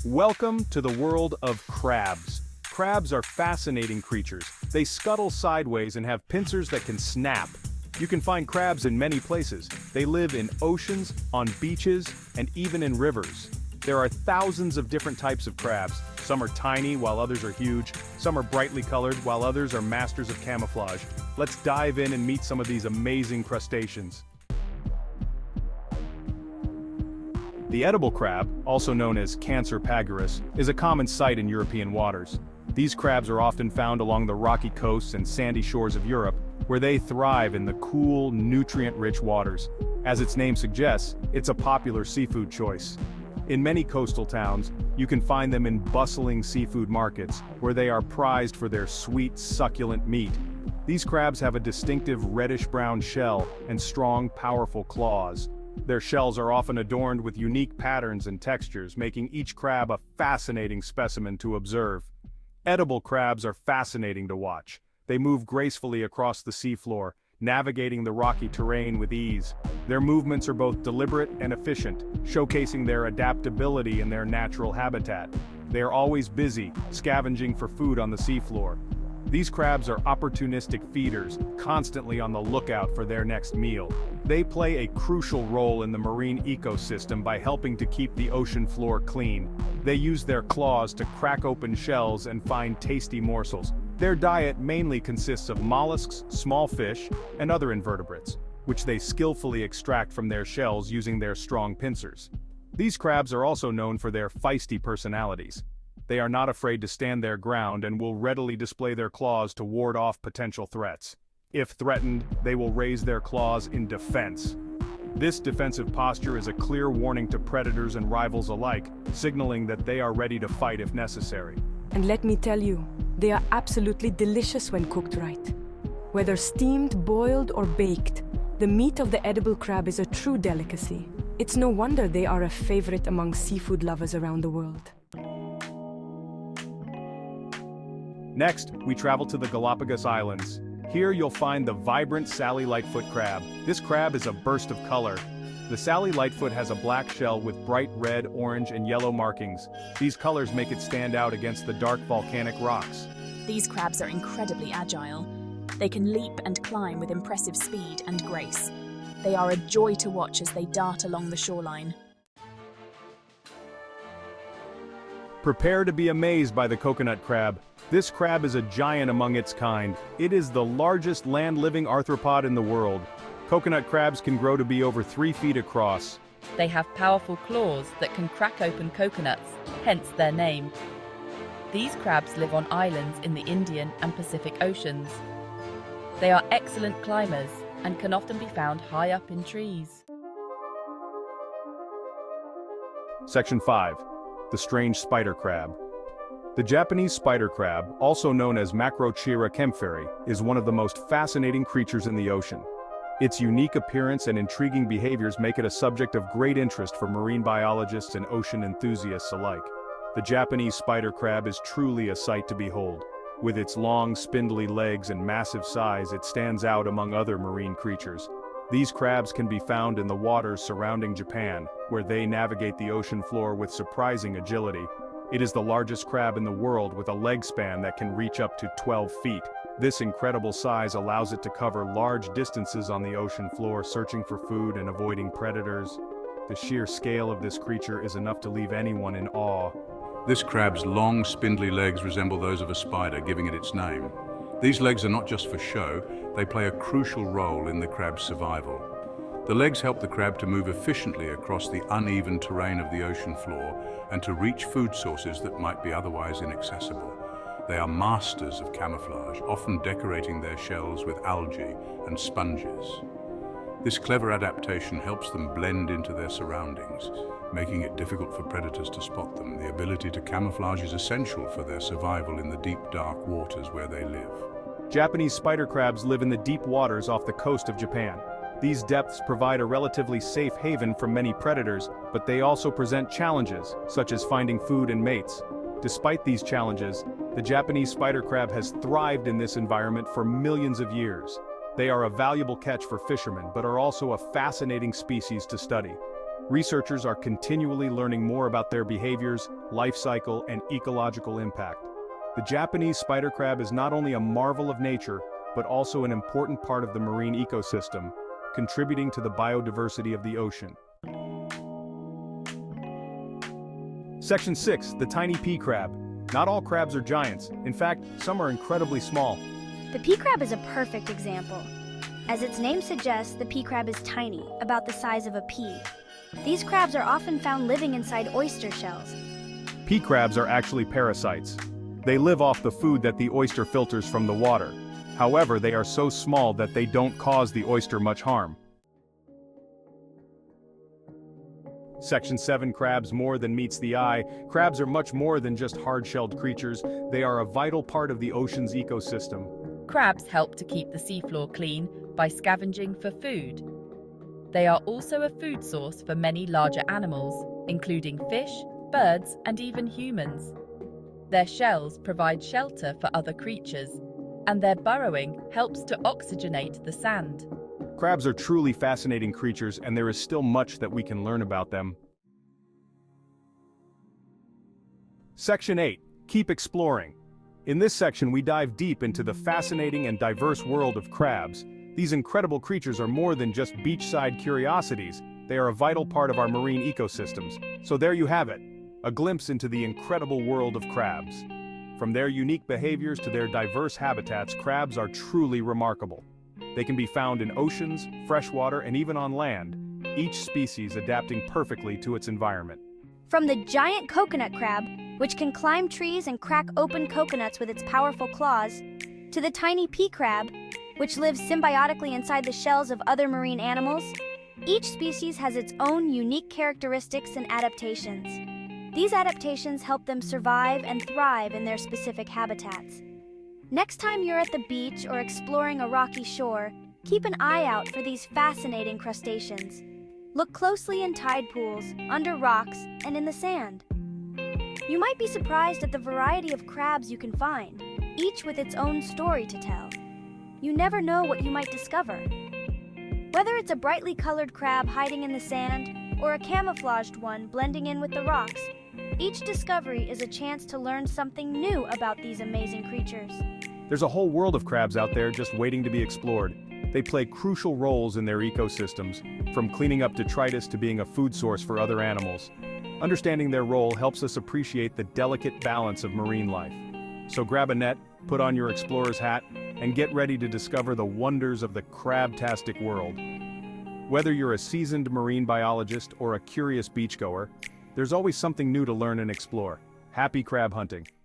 Welcome to the world of crabs. Crabs are fascinating creatures. They scuttle sideways and have pincers that can snap. You can find crabs in many places. They live in oceans, on beaches, and even in rivers. There are thousands of different types of crabs. Some are tiny while others are huge. Some are brightly colored while others are masters of camouflage. Let's dive in and meet some of these amazing crustaceans. The edible crab, also known as Cancer pagurus, is a common sight in European waters. These crabs are often found along the rocky coasts and sandy shores of Europe, where they thrive in the cool, nutrient-rich waters. As its name suggests, it's a popular seafood choice. In many coastal towns, you can find them in bustling seafood markets, where they are prized for their sweet, succulent meat. These crabs have a distinctive reddish-brown shell and strong, powerful claws. Their shells are often adorned with unique patterns and textures, making each crab a fascinating specimen to observe. Edible crabs are fascinating to watch. They move gracefully across the seafloor, navigating the rocky terrain with ease. Their movements are both deliberate and efficient, showcasing their adaptability in their natural habitat. They are always busy, scavenging for food on the seafloor. These crabs are opportunistic feeders, constantly on the lookout for their next meal. They play a crucial role in the marine ecosystem by helping to keep the ocean floor clean. They use their claws to crack open shells and find tasty morsels. Their diet mainly consists of mollusks, small fish, and other invertebrates, which they skillfully extract from their shells using their strong pincers. These crabs are also known for their feisty personalities. They are not afraid to stand their ground and will readily display their claws to ward off potential threats. If threatened, they will raise their claws in defense. This defensive posture is a clear warning to predators and rivals alike, signaling that they are ready to fight if necessary. And let me tell you, they are absolutely delicious when cooked right. Whether steamed, boiled, or baked, the meat of the edible crab is a true delicacy. It's no wonder they are a favorite among seafood lovers around the world. Next, we travel to the Galapagos Islands. Here you'll find the vibrant Sally Lightfoot crab. This crab is a burst of color. The Sally Lightfoot has a black shell with bright red, orange, and yellow markings. These colors make it stand out against the dark volcanic rocks. These crabs are incredibly agile. They can leap and climb with impressive speed and grace. They are a joy to watch as they dart along the shoreline. Prepare to be amazed by the coconut crab. This crab is a giant among its kind. It is the largest land-living arthropod in the world. Coconut crabs can grow to be over 3 feet across. They have powerful claws that can crack open coconuts, hence their name. These crabs live on islands in the Indian and Pacific Oceans. They are excellent climbers and can often be found high up in trees. Section 5. The strange spider crab. The Japanese spider crab, also known as Macrochira kempferi, is one of the most fascinating creatures in the ocean. Its unique appearance and intriguing behaviors make it a subject of great interest for marine biologists and ocean enthusiasts alike. The Japanese spider crab is truly a sight to behold. With its long, spindly legs and massive size, it stands out among other marine creatures. These crabs can be found in the waters surrounding Japan, where they navigate the ocean floor with surprising agility. It is the largest crab in the world with a leg span that can reach up to 12 feet. This incredible size allows it to cover large distances on the ocean floor, searching for food and avoiding predators. The sheer scale of this creature is enough to leave anyone in awe. This crab's long, spindly legs resemble those of a spider, giving it its name. These legs are not just for show, they play a crucial role in the crab's survival. The legs help the crab to move efficiently across the uneven terrain of the ocean floor and to reach food sources that might be otherwise inaccessible. They are masters of camouflage, often decorating their shells with algae and sponges. This clever adaptation helps them blend into their surroundings, making it difficult for predators to spot them. The ability to camouflage is essential for their survival in the deep, dark waters where they live. Japanese spider crabs live in the deep waters off the coast of Japan. These depths provide a relatively safe haven from many predators, but they also present challenges, such as finding food and mates. Despite these challenges, the Japanese spider crab has thrived in this environment for millions of years. They are a valuable catch for fishermen, but are also a fascinating species to study. Researchers are continually learning more about their behaviors, life cycle, and ecological impact. The Japanese spider crab is not only a marvel of nature, but also an important part of the marine ecosystem, contributing to the biodiversity of the ocean. Section 6. The tiny pea crab. Not all crabs are giants. In fact, some are incredibly small. The pea crab is a perfect example. As its name suggests, the pea crab is tiny, about the size of a pea. These crabs are often found living inside oyster shells. Pea crabs are actually parasites. They live off the food that the oyster filters from the water. However, they are so small that they don't cause the oyster much harm. Section 7. Crabs more than meets the eye. Crabs are much more than just hard-shelled creatures. They are a vital part of the ocean's ecosystem. Crabs help to keep the seafloor clean by scavenging for food. They are also a food source for many larger animals, including fish, birds, and even humans. Their shells provide shelter for other creatures, and their burrowing helps to oxygenate the sand. Crabs are truly fascinating creatures, and there is still much that we can learn about them. Section 8. Keep exploring. In this section, we dive deep into the fascinating and diverse world of crabs. These incredible creatures are more than just beachside curiosities. They are a vital part of our marine ecosystems. So there you have it, a glimpse into the incredible world of crabs. From their unique behaviors to their diverse habitats, crabs are truly remarkable. They can be found in oceans, freshwater, and even on land, each species adapting perfectly to its environment. From the giant coconut crab, which can climb trees and crack open coconuts with its powerful claws, to the tiny pea crab, which lives symbiotically inside the shells of other marine animals, each species has its own unique characteristics and adaptations. These adaptations help them survive and thrive in their specific habitats. Next time you're at the beach or exploring a rocky shore, keep an eye out for these fascinating crustaceans. Look closely in tide pools, under rocks, and in the sand. You might be surprised at the variety of crabs you can find, each with its own story to tell. You never know what you might discover. Whether it's a brightly colored crab hiding in the sand or a camouflaged one blending in with the rocks, each discovery is a chance to learn something new about these amazing creatures. There's a whole world of crabs out there just waiting to be explored. They play crucial roles in their ecosystems, from cleaning up detritus to being a food source for other animals. Understanding their role helps us appreciate the delicate balance of marine life. So grab a net, put on your explorer's hat, and get ready to discover the wonders of the crabtastic world. Whether you're a seasoned marine biologist or a curious beachgoer, there's always something new to learn and explore. Happy crab hunting!